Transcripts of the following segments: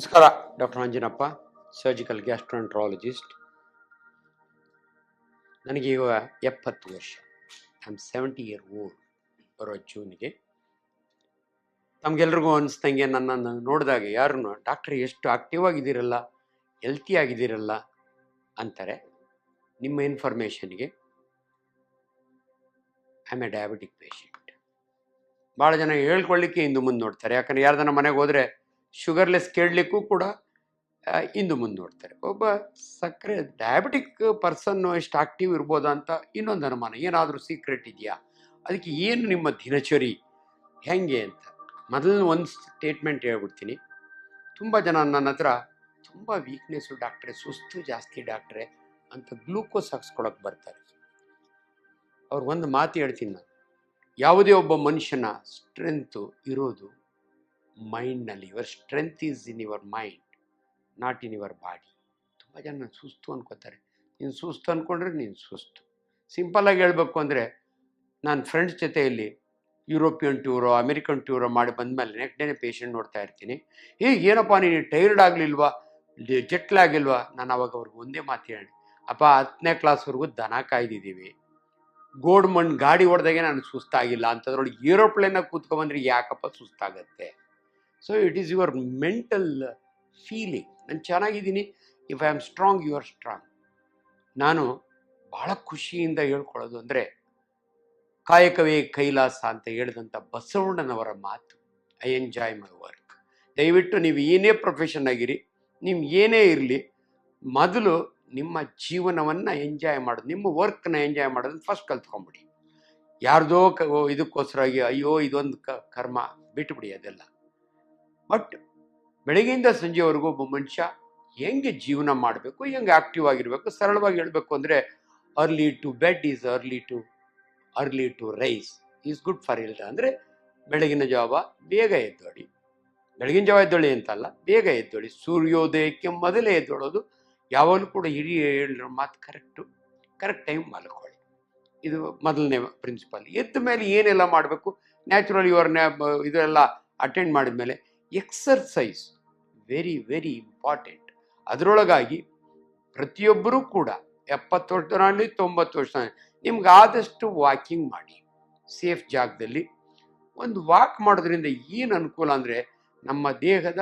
ನಮಸ್ಕಾರ. Doctor Anjanappa, surgical gastroenterologist. ನನಗೆ ಈಗ 70 ವರ್ಷ. I am 70 year old. ಬರೋ ಜೂನ್ಗೆ ತಮಗೆಲ್ರಿಗೂ ಅನಿಸ್ದಂಗೆ ನನ್ನನ್ನು ನೋಡಿದಾಗ ಯಾರನ್ನು ಡಾಕ್ಟ್ರ್ ಎಷ್ಟು ಆಕ್ಟಿವ್ ಆಗಿದ್ದೀರಲ್ಲ, ಹೆಲ್ತಿ ಆಗಿದ್ದೀರಲ್ಲ ಅಂತಾರೆ. ನಿಮ್ಮ ಇನ್ಫಾರ್ಮೇಷನ್ಗೆ I am a diabetic patient. ಭಾಳ ಜನ ಹೇಳ್ಕೊಳ್ಳಿಕ್ಕೆ ಹಿಂದೆ ಮುಂದೆ ನೋಡ್ತಾರೆ. ಯಾಕಂದರೆ ಯಾರ್ದನ್ನ ಮನೆಗೆ ಹೋದರೆ ಶುಗರ್ಲೆಸ್ ಕೇಳಲಿಕ್ಕೂ ಕೂಡ ಹಿಂದೆ ಮುಂದೆ ನೋಡ್ತಾರೆ. ಒಬ್ಬ ಸಕ್ಕರೆ ಡಯಾಬಿಟಿಕ್ ಪರ್ಸನ್ನು ಎಷ್ಟು ಆಕ್ಟಿವ್ ಇರ್ಬೋದಾ ಅಂತ ಇನ್ನೊಂದು ಅನುಮಾನ. ಏನಾದರೂ ಸೀಕ್ರೆಟ್ ಇದೆಯಾ? ಅದಕ್ಕೆ ಏನು ನಿಮ್ಮ ದಿನಚರಿ ಹೆಂಗೆ ಅಂತ ಮೊದಲು ಒಂದು ಸ್ಟೇಟ್ಮೆಂಟ್ ಹೇಳ್ಬಿಡ್ತೀನಿ. ತುಂಬ ಜನ ನನ್ನ ಹತ್ರ ತುಂಬ ವೀಕ್ನೆಸ್ಸು ಡಾಕ್ಟ್ರೆ, ಸುಸ್ತು ಜಾಸ್ತಿ ಡಾಕ್ಟ್ರೆ ಅಂತ ಗ್ಲೂಕೋಸ್ ಹಾಕ್ಸ್ಕೊಳಕ್ಕೆ ಬರ್ತಾರೆ. ಅವ್ರಿಗೊಂದು ಮಾತು ಹೇಳ್ತೀನಿ ನಾನು. ಯಾವುದೇ ಒಬ್ಬ ಮನುಷ್ಯನ ಸ್ಟ್ರೆಂತು ಇರೋದು ಮೈಂಡ್ನಲ್ಲಿ. Your strength is in your mind, not in your body. ತುಂಬ ಜನ ಸುಸ್ತು ಅನ್ಕೋತಾರೆ. ನೀನು ಸುಸ್ತು ಅಂದ್ಕೊಂಡ್ರೆ ನೀನು ಸುಸ್ತು. ಸಿಂಪಲ್ಲಾಗಿ ಹೇಳಬೇಕು ಅಂದರೆ, ನಾನು ಫ್ರೆಂಡ್ಸ್ ಜೊತೆಯಲ್ಲಿ ಯುರೋಪಿಯನ್ ಟೂರೋ ಅಮೆರಿಕನ್ ಟೂರೋ ಮಾಡಿ ಬಂದಮೇಲೆ ನೆಕ್ಸ್ಟ್ ಡೇನೇ ಪೇಷಂಟ್ ನೋಡ್ತಾ ಇರ್ತೀನಿ. ಏನಪ್ಪ ನೀನು ಟೈರ್ಡ್ ಆಗಲಿಲ್ವಾ, ಜೆಟ್ಲ್ ಆಗಿಲ್ವಾ? ನಾನು ಅವಾಗ ಅವ್ರಿಗೆ ಒಂದೇ ಮಾತು ಹೇಳಿ, ಅಪ್ಪ 10ನೇ ಕ್ಲಾಸ್ವರೆಗೂ ದನ ಕಾಯ್ದಿದ್ದೀವಿ, ಗೋಡ್ಮಣ್ಣು ಗಾಡಿ ಹೊಡೆದಾಗೆ ನಾನು ಸುಸ್ತಾಗಿಲ್ಲ ಅಂತದ್ರೊಳಗೆ ಏರೋಪ್ಲೇನಾಗ ಕೂತ್ಕೊಂಡ್ಬಂದ್ರೆ ಯಾಕಪ್ಪ ಸುಸ್ತಾಗತ್ತೆ? So it is your mental feeling. ನಾನು ಚೆನ್ನಾಗಿದ್ದೀನಿ. If I am strong, you are strong. ನಾನು ಭಾಳ ಖುಷಿಯಿಂದ ಹೇಳ್ಕೊಳ್ಳೋದು ಅಂದರೆ, ಕಾಯಕವೇ ಕೈಲಾಸ ಅಂತ ಹೇಳಿದಂಥ ಬಸವಣ್ಣನವರ ಮಾತು. I enjoy my work. ದಯವಿಟ್ಟು ನೀವು ಏನೇ ಪ್ರೊಫೆಷನ್ ಆಗಿರಿ, ನೀವು ಏನೇ ಇರಲಿ, ಮೊದಲು ನಿಮ್ಮ ಜೀವನವನ್ನು ಎಂಜಾಯ್ ಮಾಡೋದು, ನಿಮ್ಮ ವರ್ಕ್ನ ಎಂಜಾಯ್ ಮಾಡೋದನ್ನು ಫಸ್ಟ್ ಕಲ್ತ್ಕೊಂಬಿಡಿ. ಯಾರ್ದೋ ಇದಕ್ಕೋಸ್ಕರಾಗಿ ಅಯ್ಯೋ ಇದೊಂದು ಕರ್ಮ ಬಿಟ್ಟುಬಿಡಿ ಅದೆಲ್ಲ. ಬಟ್ ಬೆಳಗ್ಗೆಯಿಂದ ಸಂಜೆವರೆಗೂ ಒಬ್ಬ ಮನುಷ್ಯ ಹೆಂಗೆ ಜೀವನ ಮಾಡಬೇಕು, ಹೆಂಗೆ ಆಕ್ಟಿವ್ ಆಗಿರಬೇಕು, ಸರಳವಾಗಿ ಹೇಳಬೇಕು ಅಂದರೆ, early to bed is early to rise is good for health. ಅಂದರೆ ಬೆಳಗಿನ ಜಾವ ಬೇಗ ಎದ್ದೋಳಿ. ಬೆಳಗಿನ ಜಾವ ಎದ್ದೋಳಿ ಅಂತಲ್ಲ, ಬೇಗ ಎದ್ದೋಳಿ. ಸೂರ್ಯೋದಯಕ್ಕೆ ಮೊದಲೇ ಎದ್ದೋಳೋದು ಯಾವಾಗಲೂ ಕೂಡ ಹಿರಿಯ ಹೇಳಿರೋ ಮಾತು ಕರೆಕ್ಟ್ ಟೈಮ್ ಮಲ್ಕೊಳ್ಳಿ. ಇದು ಮೊದಲನೇ ಪ್ರಿನ್ಸಿಪಲ್. ಎದ್ದ ಮೇಲೆ ಏನೆಲ್ಲ ಮಾಡಬೇಕು, ನ್ಯಾಚುರಲ್ ಇದೆಲ್ಲ ಅಟೆಂಡ್ ಮಾಡಿದ ಮೇಲೆ ಎಕ್ಸರ್ಸೈಸ್ ವೆರಿ ವೆರಿ ಇಂಪಾರ್ಟೆಂಟ್. ಅದರೊಳಗಾಗಿ ಪ್ರತಿಯೊಬ್ಬರೂ ಕೂಡ 70 ವರ್ಷದಲ್ಲಿ 90 ವರ್ಷ ನಿಮ್ಗೆ ಆದಷ್ಟು ವಾಕಿಂಗ್ ಮಾಡಿ. ಸೇಫ್ ಜಾಗದಲ್ಲಿ ಒಂದು ವಾಕ್ ಮಾಡೋದ್ರಿಂದ ಏನು ಅನುಕೂಲ ಅಂದರೆ, ನಮ್ಮ ದೇಹದ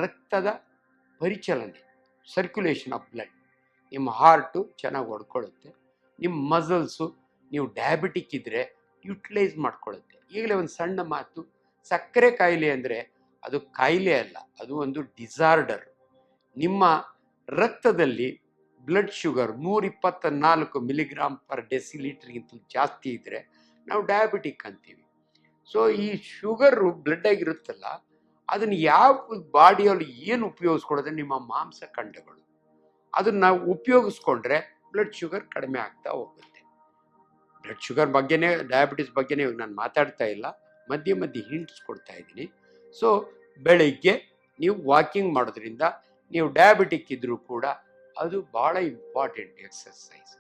ರಕ್ತದ ಪರಿಚಲನೆ, ಸರ್ಕ್ಯುಲೇಷನ್ ಆಫ್ ಬ್ಲಡ್, ನಿಮ್ಮ ಹಾರ್ಟು ಚೆನ್ನಾಗಿ ಹೊಡ್ಕೊಳ್ಳುತ್ತೆ. ನಿಮ್ಮ ಮಸಲ್ಸು, ನೀವು ಡಯಾಬಿಟಿಕ್ ಇದ್ದರೆ ಯುಟಿಲೈಸ್ ಮಾಡ್ಕೊಳ್ಳುತ್ತೆ. ಈಗಲೇ ಒಂದು ಸಣ್ಣ ಮಾತು, ಸಕ್ಕರೆ ಕಾಯಿಲೆ ಅಂದರೆ ಅದು ಕಾಯಿಲೆ ಅಲ್ಲ, ಅದು ಒಂದು ಡಿಸಾರ್ಡರ್. ನಿಮ್ಮ ರಕ್ತದಲ್ಲಿ ಬ್ಲಡ್ ಶುಗರ್ 124 ಮಿಲಿಗ್ರಾಮ್ ಪರ್ ಡೆಸಿಲೀಟರ್ಗಿಂತ ಜಾಸ್ತಿ ಇದ್ದರೆ ನಾವು ಡಯಾಬಿಟಿಕ್ ಅಂತೀವಿ. ಸೊ ಈ ಶುಗರು ಬ್ಲಡ್ ಆಗಿರುತ್ತಲ್ಲ, ಅದನ್ನು ಯಾವ ಬಾಡಿಯಲ್ಲಿ ಏನು ಉಪಯೋಗಿಸ್ಕೊಳ್ಳೋದ್ರೆ ನಿಮ್ಮ ಮಾಂಸಖಂಡಗಳು ಅದನ್ನು ನಾವು ಉಪಯೋಗಿಸ್ಕೊಂಡ್ರೆ ಬ್ಲಡ್ ಶುಗರ್ ಕಡಿಮೆ ಆಗ್ತಾ ಹೋಗುತ್ತೆ. ಬ್ಲಡ್ ಶುಗರ್ ಬಗ್ಗೆನೇ, ಡಯಾಬಿಟಿಸ್ ಬಗ್ಗೆನೇ ಇವಾಗ ನಾನು ಮಾತಾಡ್ತಾ ಇಲ್ಲ, ಮಧ್ಯೆ ಮಧ್ಯೆ ಹಿಂಟ್ಸ್ ಕೊಡ್ತಾ ಇದ್ದೀನಿ. ಸೊ ಬೆಳಗ್ಗೆ ನೀವು ವಾಕಿಂಗ್ ಮಾಡೋದ್ರಿಂದ, ನೀವು ಡಯಾಬಿಟಿಕ್ ಇದ್ದರೂ ಕೂಡ ಅದು ಭಾಳ ಇಂಪಾರ್ಟೆಂಟ್ ಎಕ್ಸರ್ಸೈಸ್.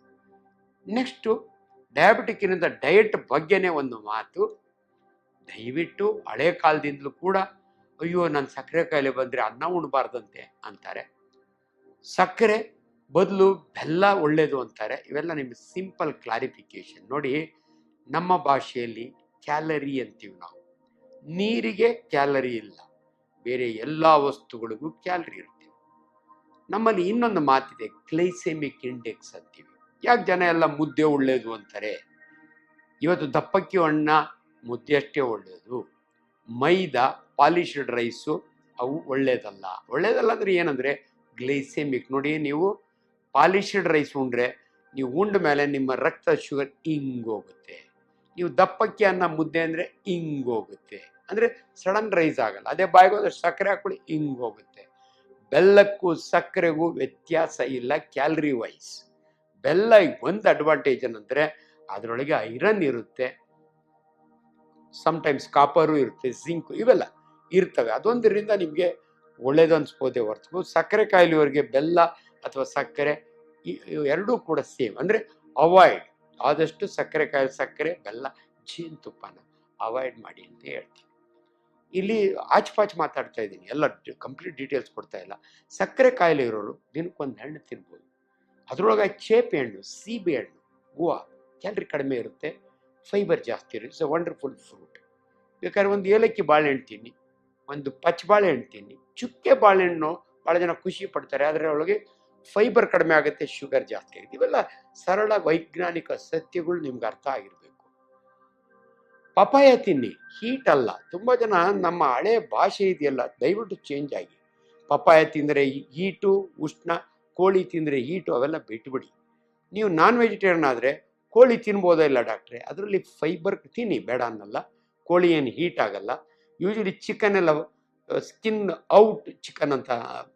ನೆಕ್ಸ್ಟು ಡಯಾಬಿಟಿಕ್ಕಿನಿಂದ ಡಯಟ್ ಬಗ್ಗೆನೇ ಒಂದು ಮಾತು. ದಯವಿಟ್ಟು ಹಳೆ ಕಾಲದಿಂದಲೂ ಕೂಡ ಅಯ್ಯೋ ನಾನು ಸಕ್ಕರೆ ಕಾಯಿಲೆ ಬಂದರೆ ಅನ್ನ ಉಣಬಾರ್ದಂತೆ ಅಂತಾರೆ, ಸಕ್ಕರೆ ಬದಲು ಬೆಲ್ಲ ಒಳ್ಳೆಯದು ಅಂತಾರೆ. ಇವೆಲ್ಲ ನಿಮಗೆ ಸಿಂಪಲ್ ಕ್ಲಾರಿಫಿಕೇಶನ್. ನೋಡಿ, ನಮ್ಮ ಭಾಷೆಯಲ್ಲಿ ಕ್ಯಾಲರಿ ಅಂತೀವಿ ನಾವು. ನೀರಿಗೆ ಕ್ಯಾಲರಿ ಇಲ್ಲ, ಬೇರೆ ಎಲ್ಲ ವಸ್ತುಗಳಿಗೂ ಕ್ಯಾಲರಿ ಇರ್ತೀವಿ. ನಮ್ಮಲ್ಲಿ ಇನ್ನೊಂದು ಮಾತಿದೆ, ಗ್ಲೈಸೆಮಿಕ್ ಇಂಡೆಕ್ಸ್ ಅಂತೀವಿ. ಯಾಕೆ ಜನ ಎಲ್ಲ ಮುದ್ದೆ ಒಳ್ಳೆಯದು ಅಂತಾರೆ? ಇವತ್ತು ದಪ್ಪಕ್ಕಿ ಅನ್ನ ಮುದ್ದೆ ಅಷ್ಟೇ ಒಳ್ಳೆಯದು. ಮೈದಾ, ಪಾಲಿಶ್ಡ್ ರೈಸು ಅವು ಒಳ್ಳೇದಲ್ಲ. ಅಂದರೆ ಏನಂದರೆ ಗ್ಲೈಸೆಮಿಕ್. ನೋಡಿ, ನೀವು ಪಾಲಿಶ್ಡ್ ರೈಸ್ ಉಂಡ್ರೆ ನೀವು ಉಂಡ ಮೇಲೆ ನಿಮ್ಮ ರಕ್ತ ಶುಗರ್ ಹಿಂಗೋಗುತ್ತೆ. ನೀವು ದಪ್ಪಕ್ಕಿ ಅನ್ನ ಮುದ್ದೆ ಅಂದರೆ ಹಿಂಗೋಗುತ್ತೆ. ಅಂದರೆ ಸಡನ್ ರೈಸ್ ಆಗಲ್ಲ. ಅದೇ ಬಾಯಿಗೆ ಸಕ್ಕರೆ ಹಾಕೊಳ್ಳಿ ಹಿಂಗೋಗುತ್ತೆ. ಬೆಲ್ಲಕ್ಕೂ ಸಕ್ಕರೆಗೂ ವ್ಯತ್ಯಾಸ ಇಲ್ಲ ಕ್ಯಾಲರಿ ವೈಸ್. ಬೆಲ್ಲ ಒಂದು ಅಡ್ವಾಂಟೇಜ್ ಏನಂದರೆ ಅದರೊಳಗೆ ಐರನ್ ಇರುತ್ತೆ, ಸಮ್ಟೈಮ್ಸ್ ಕಾಪರು ಇರುತ್ತೆ, ಜಿಂಕು ಇವೆಲ್ಲ ಇರ್ತವೆ. ಅದೊಂದರಿಂದ ನಿಮಗೆ ಒಳ್ಳೇದು ಅನಿಸ್ಬೋದೇ ಹೊರತು ಸಕ್ಕರೆ ಕಾಯಿಲೆಯವರಿಗೆ ಬೆಲ್ಲ ಅಥವಾ ಸಕ್ಕರೆ ಎರಡೂ ಕೂಡ ಸೇಮ್. ಅಂದರೆ ಅವಾಯ್ಡ್ ಆದಷ್ಟು ಸಕ್ಕರೆ, ಬೆಲ್ಲ, ಜೇನುತುಪ್ಪನ ಅವಾಯ್ಡ್ ಮಾಡಿ ಅಂತ ಹೇಳ್ತೀನಿ. ಇಲ್ಲಿ ಆಚುಪಾಚು ಮಾತಾಡ್ತಾ ಇದ್ದೀನಿ, ಎಲ್ಲ ಕಂಪ್ಲೀಟ್ ಡೀಟೇಲ್ಸ್ ಕೊಡ್ತಾ ಇಲ್ಲ. ಸಕ್ಕರೆ ಕಾಯಿಲೆ ಇರೋರು ದಿನಕ್ಕೊಂದು ಹಣ್ಣು ತಿನ್ಬೋದು. ಅದರೊಳಗೆ ಚೇಪೆ ಹಣ್ಣು, ಸೀಬೆ ಹಣ್ಣು, ಹೂವು ಕ್ಯಾಲ್ರಿ ಕಡಿಮೆ ಇರುತ್ತೆ, ಫೈಬರ್ ಜಾಸ್ತಿ ಇರುತ್ತೆ. It's a wonderful fruit. ಬೇಕಾದ್ರೆ ಒಂದು ಏಲಕ್ಕಿ ಬಾಳೆಹಣ್ಣು ತಿನ್ನಿ, ಒಂದು ಪಚ್ಚ ಬಾಳೆಹಣ್ಣು ತಿನ್ನಿ. ಚುಕ್ಕೆ ಬಾಳೆಹಣ್ಣು ಭಾಳ ಜನ ಖುಷಿ ಪಡ್ತಾರೆ, ಅದರೊಳಗೆ ಫೈಬರ್ ಕಡಿಮೆ ಆಗುತ್ತೆ, ಶುಗರ್ ಜಾಸ್ತಿ ಆಗುತ್ತೆ. ಇವೆಲ್ಲ ಸರಳ ವೈಜ್ಞಾನಿಕ ಸತ್ಯಗಳು ನಿಮ್ಗೆ ಅರ್ಥ ಆಗಿರಬೇಕು. ಪಪಾಯ ತಿನ್ನಿ, ಹೀಟ್ ಅಲ್ಲ. ತುಂಬ ಜನ ನಮ್ಮ ಹಳೆ ಭಾಷೆ ಇದೆಯಲ್ಲ, ದಯವಿಟ್ಟು ಚೇಂಜ್ ಆಗಿ. ಪಪಾಯ ತಿಂದರೆ ಹೀಟು, ಉಷ್ಣ, ಕೋಳಿ ತಿಂದರೆ ಹೀಟು, ಅವೆಲ್ಲ ಬಿಟ್ಬಿಡಿ. ನೀವು ನಾನ್ ವೆಜಿಟೇರಿಯನ್ ಆದರೆ ಕೋಳಿ ತಿನ್ಬೋದಾ? ಇಲ್ಲ ಡಾಕ್ಟ್ರೆ, ಅದರಲ್ಲಿ ಫೈಬರ್ ತಿನ್ನಿ, ಬೇಡ ಅನ್ನಲ್ಲ. ಕೋಳಿ ಏನು ಹೀಟ್ ಆಗಲ್ಲ. ಯೂಶಲಿ ಚಿಕನ್ ಎಲ್ಲ ಸ್ಕಿನ್ ಔಟ್ ಚಿಕನ್ ಅಂತ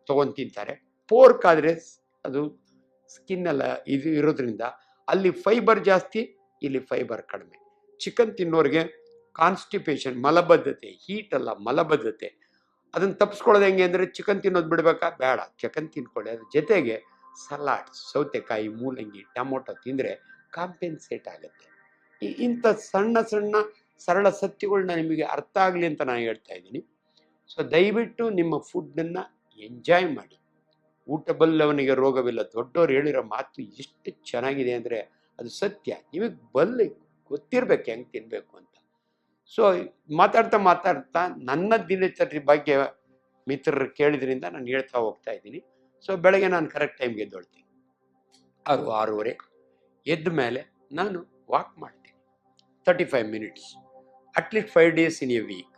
ತೊಗೊಂಡು ತಿಂತಾರೆ. ಪೋರ್ಕ್ ಆದರೆ ಅದು ಸ್ಕಿನ್ ಎಲ್ಲ ಇದು ಇರೋದ್ರಿಂದ ಅಲ್ಲಿ ಫೈಬರ್ ಜಾಸ್ತಿ, ಇಲ್ಲಿ ಫೈಬರ್ ಕಡಿಮೆ. ಚಿಕನ್ ತಿನ್ನೋರಿಗೆ ಕಾನ್ಸ್ಟಿಪೇಷನ್, ಮಲಬದ್ಧತೆ, ಹೀಟ್ ಅಲ್ಲ ಮಲಬದ್ಧತೆ, ಅದನ್ನು ತಪ್ಪಿಸ್ಕೊಳ್ಳೋದು ಹೆಂಗೆ ಅಂದರೆ ಚಿಕನ್ ತಿನ್ನೋದು ಬಿಡಬೇಕಾ? ಬೇಡ, ಚಿಕನ್ ತಿನ್ಕೊಳ್ಳಿ. ಅದ್ರ ಜೊತೆಗೆ ಸಲಾಡ್, ಸೌತೆಕಾಯಿ, ಮೂಲಂಗಿ, ಟೊಮೊಟೊ ತಿಂದರೆ ಕಾಂಪೆನ್ಸೇಟ್ ಆಗುತ್ತೆ. ಇಂಥ ಸಣ್ಣ ಸಣ್ಣ ಸರಳ ಸತ್ಯಗಳನ್ನ ನಿಮಗೆ ಅರ್ಥ ಆಗಲಿ ಅಂತ ನಾನು ಹೇಳ್ತಾ ಇದ್ದೀನಿ. ಸೊ ದಯವಿಟ್ಟು ನಿಮ್ಮ ಫುಡ್ಡನ್ನು ಎಂಜಾಯ್ ಮಾಡಿ. ಊಟ ಬಲ್ಲವನಿಗೆ ರೋಗವಿಲ್ಲ. ದೊಡ್ಡವ್ರು ಹೇಳಿರೋ ಮಾತು ಎಷ್ಟು ಚೆನ್ನಾಗಿದೆ ಅಂದರೆ ಅದು ಸತ್ಯ. ನಿಮಗೆ ಗೊತ್ತಿರ್ಬೇಕು ಹೆಂಗೆ ತಿನ್ನಬೇಕು ಅಂತ. ಸೊ ಮಾತಾಡ್ತಾ ಮಾತಾಡ್ತಾ ನನ್ನ ದಿನಚರಿ ಬಗ್ಗೆ ಮಿತ್ರರು ಕೇಳಿದ್ರಿಂದ ನಾನು ಹೇಳ್ತಾ ಹೋಗ್ತಾ ಇದ್ದೀನಿ. ಸೊ ಬೆಳಗ್ಗೆ ನಾನು ಕರೆಕ್ಟ್ ಟೈಮ್ಗೆ ಎದ್ದೊಳ್ತೀನಿ, 6-6:30. ಎದ್ದ ಮೇಲೆ ನಾನು ವಾಕ್ ಮಾಡ್ತೀನಿ 35 minutes, at least 5 days in a week.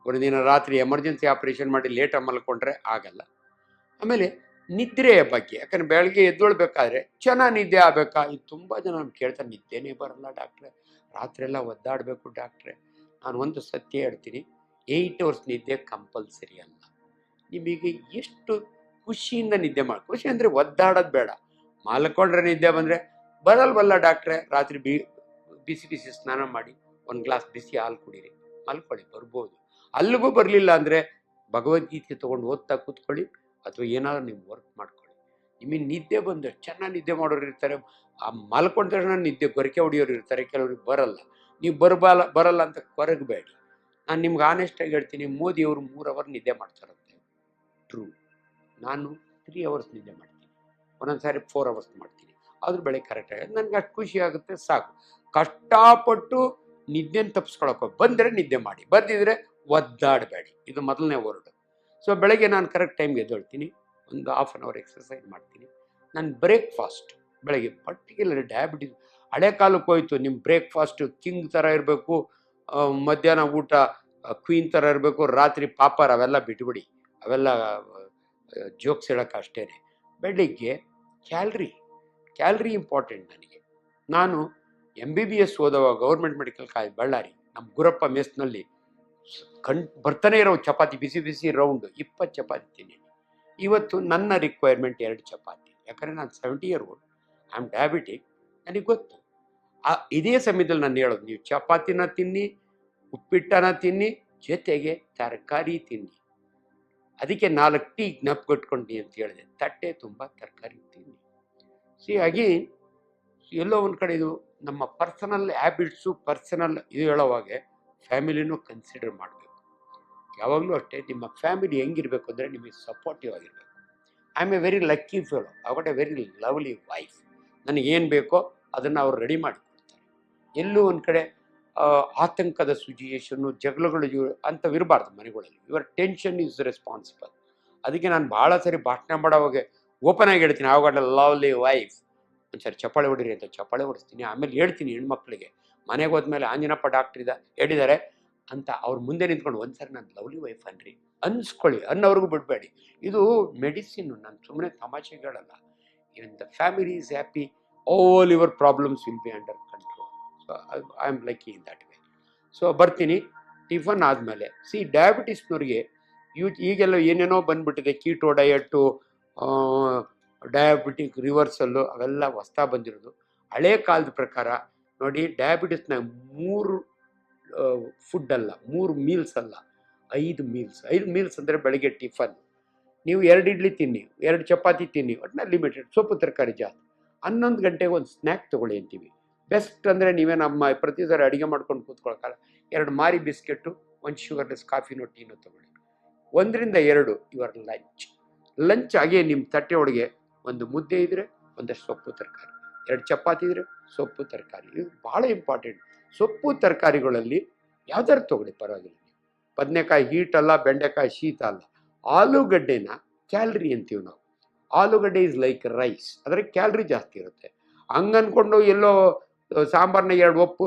ಒಂದು ದಿನ ರಾತ್ರಿ ಎಮರ್ಜೆನ್ಸಿ ಆಪ್ರೇಷನ್ ಮಾಡಿ ಲೇಟಾಗಿ ಮಲ್ಕೊಂಡ್ರೆ ಆಗಲ್ಲ. ಆಮೇಲೆ ನಿದ್ರೆಯ ಬಗ್ಗೆ, ಯಾಕಂದ್ರೆ ಬೆಳಗ್ಗೆ ಎದ್ದೊಳ್ಬೇಕಾದ್ರೆ ಚೆನ್ನಾಗಿ ನಿದ್ದೆ ಆಗಬೇಕಾ? ಇದು ತುಂಬ ಜನ ನಾನು ಕೇಳ್ತಾರೆ, ನಿದ್ದೆನೇ ಬರಲ್ಲ ಡಾಕ್ಟ್ರೆ, ರಾತ್ರಿ ಎಲ್ಲ ಒದ್ದಾಡಬೇಕು ಡಾಕ್ಟ್ರೆ. ನಾನು ಒಂದು ಸತ್ಯ ಹೇಳ್ತೀನಿ, 8 ಅವರ್ಸ್ ನಿದ್ದೆ ಕಂಪಲ್ಸರಿ ಅಲ್ಲ. ನಿಮಗೆ ಎಷ್ಟು ಖುಷಿಯಿಂದ ನಿದ್ದೆ ಮಾಡಿ, ಖುಷಿ ಅಂದರೆ ಒದ್ದಾಡೋದು ಬೇಡ. ಮಲ್ಕೊಂಡ್ರೆ ನಿದ್ದೆ ಬಂದರೆ ಬರಲ್ವಲ್ಲ ಡಾಕ್ಟ್ರೆ, ರಾತ್ರಿ ಬಿಸಿ ಬಿಸಿ ಸ್ನಾನ ಮಾಡಿ 1 ಗ್ಲಾಸ್ ಬಿಸಿ ಹಾಲು ಕುಡೀರಿ, ಮಲ್ಕೊಳ್ಳಿ, ಬರ್ಬೋದು. ಅಲ್ಲಿಗೂ ಬರಲಿಲ್ಲ ಅಂದರೆ ಭಗವದ್ಗೀತೆ ತೊಗೊಂಡು ಓದ್ತಾ ಕೂತ್ಕೊಳ್ಳಿ, ಅಥವಾ ಏನಾದರೂ ನೀವು ವರ್ಕ್ ಮಾಡ್ಕೊಳ್ಳಿ. ನಿಮಗೆ ನಿದ್ದೆ ಬಂದರೆ, ಚೆನ್ನಾಗಿ ನಿದ್ದೆ ಮಾಡೋರು ಇರ್ತಾರೆ, ಆ ಮಲ್ಕೊಂಡ ತಕ್ಷಣ ನಿದ್ದೆ ಗೊರಕೆ ಹೊಡಿಯೋರು ಇರ್ತಾರೆ, ಕೆಲವ್ರಿಗೆ ಬರಲ್ಲ. ನೀವು ಬರಲ್ಲ ಅಂತ ಕೊರಗಬೇಡಿ. ನಾನು ನಿಮ್ಗೆ ಆನೆಸ್ಟಾಗಿ ಹೇಳ್ತೀನಿ, ಮೋದಿಯವರು 3 ಅವರ್ ನಿದ್ದೆ ಮಾಡ್ತಾರಂತೆ. ಟ್ರೂ. ನಾನು 3 ಅವರ್ಸ್ ನಿದ್ದೆ ಮಾಡ್ತೀನಿ, ಒಂದೊಂದು ಸಾರಿ 4 ಅವರ್ಸ್ ಮಾಡ್ತೀನಿ. ಅದ್ರ ಬೆಳಗ್ಗೆ ಕರೆಕ್ಟಾಗಿ ನನಗೆ ಅಷ್ಟು ಖುಷಿ ಆಗುತ್ತೆ, ಸಾಕು. ಕಷ್ಟಪಟ್ಟು ನಿದ್ದೆನ ತಪ್ಪಿಸ್ಕೊಳಕ್ಕೆ ಬಂದರೆ ನಿದ್ದೆ ಮಾಡಿ, ಬಂದಿದ್ರೆ ಒದ್ದಾಡಬೇಡಿ. ಇದು ಮೊದಲನೇ ವರ್ಡ್. ಸೊ ಬೆಳಗ್ಗೆ ನಾನು ಕರೆಕ್ಟ್ ಟೈಮ್ಗೆ ಎದ್ದೊಳ್ತೀನಿ, ಒಂದು 1/2 ಅವರ್ ಎಕ್ಸಸೈಸ್ ಮಾಡ್ತೀನಿ. ನಾನು ಬ್ರೇಕ್ಫಾಸ್ಟ್ ಬೆಳಗ್ಗೆ, ಪರ್ಟಿಕ್ಯುಲರ್ ಡಯಾಬಿಟಿಸ್ ಹಳೆ ಕಾಲಕ್ಕೆ ಹೋಯ್ತು. ನಿಮ್ಮ ಬ್ರೇಕ್ಫಾಸ್ಟು ಕಿಂಗ್ ಥರ ಇರಬೇಕು, ಮಧ್ಯಾಹ್ನ ಊಟ ಕ್ವೀನ್ ಥರ ಇರಬೇಕು, ರಾತ್ರಿ ಪಾಪರ್, ಅವೆಲ್ಲ ಬಿಟ್ಬಿಡಿ. ಅವೆಲ್ಲ ಜೋಕ್ಸ್ ಹೇಳೋಕೆ ಅಷ್ಟೇ. ಬೆಳಿಗ್ಗೆ ಕ್ಯಾಲ್ರಿ ಇಂಪಾರ್ಟೆಂಟ್ ನನಗೆ. ನಾನು MBBS ಓದುವಾಗ ಗೌರ್ಮೆಂಟ್ ಮೆಡಿಕಲ್ ಕಾಲೇಜ್ ಬಳ್ಳಾರಿ, ನಮ್ಮ ಗುರಪ್ಪ ಮೆಸ್ನಲ್ಲಿ ಬರ್ತಾನೆ ಇರೋ ಚಪಾತಿ, ಬಿಸಿ ಬಿಸಿ ರೌಂಡ್ 20 ಚಪಾತಿ ತಿನ್ನಿ. ಇವತ್ತು ನನ್ನ ರಿಕ್ವೈರ್ಮೆಂಟ್ 2 ಚಪಾತಿ, ಯಾಕಂದರೆ ನಾನು 70 year old, I am diabetic, ನನಗೆ ಗೊತ್ತು. ಇದೇ ಸಮಯದಲ್ಲಿ ನಾನು ಹೇಳೋದು, ನೀವು ಚಪಾತಿನ ತಿನ್ನಿ, ಉಪ್ಪಿಟ್ಟನ ತಿನ್ನಿ, ಜೊತೆಗೆ ತರಕಾರಿ ತಿನ್ನಿ. ಅದಕ್ಕೆ 4 ಟೀ ಜ್ಞಾಪಕಟ್ಕೊಂಡು ಅಂತ ಹೇಳಿದೆ, ತಟ್ಟೆ ತುಂಬ ತರಕಾರಿ ತಿನ್ನಿ. ಹಾಗೆ ಎಲ್ಲೋ ಒಂದು ಕಡೆ ಇದು ನಮ್ಮ ಪರ್ಸನಲ್ ಹ್ಯಾಬಿಟ್ಸು, ಪರ್ಸನಲ್ ಇದು ಹೇಳೋವಾಗೆ ಫ್ಯಾಮಿಲಿನೂ ಕನ್ಸಿಡರ್ ಮಾಡಬೇಕು. ಯಾವಾಗಲೂ ಅಷ್ಟೇ, ನಿಮ್ಮ ಫ್ಯಾಮಿಲಿ ಹೆಂಗಿರಬೇಕು ಅಂದರೆ ನಿಮಗೆ ಸಪೋರ್ಟಿವ್ ಆಗಿರಬೇಕು. I am A very lucky fellow, I got A very lovely wife. ನನಗೇನು ಬೇಕೋ ಅದನ್ನು ಅವ್ರು ರೆಡಿ ಮಾಡಿಕೊಡ್ತಾರೆ. ಎಲ್ಲೂ ಒಂದು ಕಡೆ ಆತಂಕದ ಸಿಚುಯೇಷನ್ನು, ಜಗಳಗಳು ಅಂಥವಿರಬಾರ್ದು ಮನೆಗಳಲ್ಲಿ. Your tension is responsible. ಅದಕ್ಕೆ ನಾನು ಭಾಳ ಸರಿ ಭಾಷಣ ಮಾಡೋವಾಗ ಓಪನ್ ಆಗಿ ಹೇಳ್ತೀನಿ, I got A lovely wife. ಒಂದ್ಸರಿ ಚಪ್ಪಾಳೆ ಹೊಡಿರಿ ಅಂತ ಚಪ್ಪಾಳೆ ಹೊಡಿಸ್ತೀನಿ. ಆಮೇಲೆ ಹೇಳ್ತೀನಿ ಹೆಣ್ಮಕ್ಳಿಗೆ, ಮನೆಗೆ ಹೋದ್ಮೇಲೆ ಆಂಜನಪ್ಪ ಡಾಕ್ಟ್ರ್ ಹೇಳಿದ್ದಾರೆ ಅಂತ ಅವ್ರ ಮುಂದೆ ನಿಂತ್ಕೊಂಡು ಒಂದ್ಸರಿ ನಾನು ಲವ್ಲಿ ವೈಫ್ ಅನ್ರಿ ಅನ್ಸ್ಕೊಳ್ಳಿ, ಅನ್ನೋರ್ಗೂ ಬಿಡಬೇಡಿ. ಇದು ಮೆಡಿಸಿನ್, ನಾನು ಸುಮ್ಮನೆ ತಮಾಷೆಗಳಲ್ಲ. Even the family is happy, all your problems will be under control. So I am lucky in that way. So ಬರ್ತೀನಿ. ಟಿಫನ್ ಆದಮೇಲೆ ಡಯಾಬಿಟಿಸ್ನವ್ರಿಗೆ ಈಗೆಲ್ಲ ಏನೇನೋ ಬಂದ್ಬಿಟ್ಟಿದೆ, ಕೀಟೋ ಡಯಟು, ಡಯಾಬಿಟಿಕ್ ರಿವರ್ಸಲ್ಲು, ಅವೆಲ್ಲ ಹೊಸ್ತಾ ಬಂದಿರೋದು. ಹಳೆ ಕಾಲದ ಪ್ರಕಾರ ನೋಡಿ, ಡಯಾಬಿಟಿಸ್ನ 3 ಫುಡ್ ಅಲ್ಲ, 3 ಮೀಲ್ಸ್ ಅಲ್ಲ, 5 ಮೀಲ್ಸ್. 5 ಮೀಲ್ಸ್ ಅಂದರೆ ಬೆಳಗ್ಗೆ ಟಿಫನ್ ನೀವು 2 ಇಡ್ಲಿ ತಿನ್ನಿ, 2 ಚಪಾತಿ ತಿನ್ನಿ, ಒಟ್ಟಿನಲ್ಲಿ ಲಿಮಿಟೆಡ್, ಸೊಪ್ಪು ತರಕಾರಿ ಜಾಸ್ತಿ. 11 ಗಂಟೆಗೆ ಒಂದು ಸ್ನ್ಯಾಕ್ ತೊಗೊಳ್ಳಿ ಅಂತೀವಿ. ಬೆಸ್ಟ್ ಅಂದರೆ ನೀವೇ ನಮ್ಮ ಪ್ರತಿ ಸಾರಿ ಅಡುಗೆ ಮಾಡ್ಕೊಂಡು ಕೂತ್ಕೊಳ್ಳೋಕ್ಕಲ್ಲ, 2 ಮಾರಿ ಬಿಸ್ಕೆಟು, ಒಂದು ಶುಗರ್ಲೆಸ್ ಕಾಫಿನೋ ಟೀನೋ ತಗೊಳ್ಳಿ. 1-2 ಯುವರ್ ಲಂಚ್ ಹಾಗೆ ನಿಮ್ಮ ತಟ್ಟೆ ಒಳಗೆ ಒಂದು ಮುದ್ದೆ ಇದ್ದರೆ ಒಂದಷ್ಟು ಸೊಪ್ಪು ತರಕಾರಿ, 2 ಚಪಾತಿ ಇದ್ದರೆ ಸೊಪ್ಪು ತರಕಾರಿ. ಇದು ಭಾಳ ಇಂಪಾರ್ಟೆಂಟ್. ಸೊಪ್ಪು ತರಕಾರಿಗಳಲ್ಲಿ ಯಾವ್ದಾರು ತೊಗೊಳ್ಳಿ ಪರವಾಗಿಲ್ಲ. ಬದನೆಕಾಯಿ ಹೀಟ್ ಅಲ್ಲ, ಬೆಂಡೆಕಾಯಿ ಶೀತ ಅಲ್ಲ. ಆಲೂಗಡ್ಡೆನ ಕ್ಯಾಲ್ರಿ ಅಂತೀವಿ ನಾವು. ಆಲೂಗಡ್ಡೆ ಇಸ್ ಲೈಕ್ ರೈಸ್, ಆದರೆ ಕ್ಯಾಲ್ರಿ ಜಾಸ್ತಿ ಇರುತ್ತೆ. ಹಂಗನ್ಕೊಂಡು ಎಲ್ಲೋ ಸಾಂಬಾರನ್ನ 2 ಒಪ್ಪು